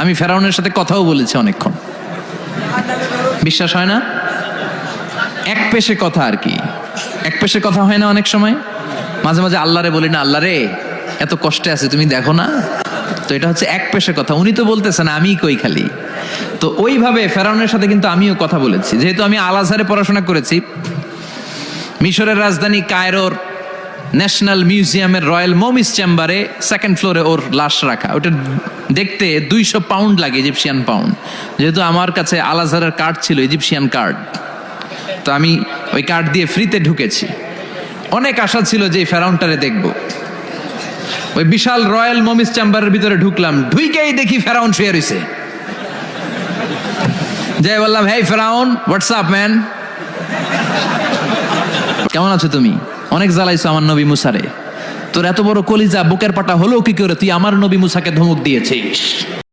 আমি ফেরাউনের সাথে কথাও বলেছি অনেকক্ষণ। বিশ্বাস হয় না? এক পেশে কথা আর কি, এক পেশে কথা হয় না অনেক সময়। মাঝে মাঝে আল্লাহরে বলি না, আল্লাহ রে এত কষ্টে আছে তুমি দেখো না। তো এটা হচ্ছে এক পেশে কথা, উনি তো বলতেছেন আমি কই খালি। তো ওইভাবে ফেরাউনের সাথে কিন্তু আমিও কথা বলেছি, যেহেতু আমি আল আজহারে পড়াশোনা করেছি। মিশরের রাজধানী কায়রোর ন্যাশনাল মিউজিয়ামের রয়্যাল মমিস চেম্বারে 2nd ফ্লোরে ওর লাশ রাখা। ওটা দেখতে 200 পাউন্ড লাগে, ইজিপশিয়ান পাউন্ড। যেহেতু আমার কাছে আল আজহারের কার্ড ছিল, ইজিপশিয়ান কার্ড, তো আমি ওই কার্ড দিয়ে ফ্রিতে ঢুকেছি। অনেক আশা ছিল যে ফেরাউনটারে দেখব। ওই বিশাল রয়্যাল মমিস চেম্বারের ভিতরে ঢুকলাম, ঢুকেই দেখি ফেরাউন শুয়ে রয়েছে। যাই বললাম, হেই ফেরাউন, হোয়াটস আপ ম্যান, কেমন আছো তুমি? অনেক জ্বালাইছো আমার নবী মুসারে, তোর এত বড় কলিজা বুকের পাটা হলো কি করে তুই আমার নবী মুসাকে ধমক দিয়েছিস?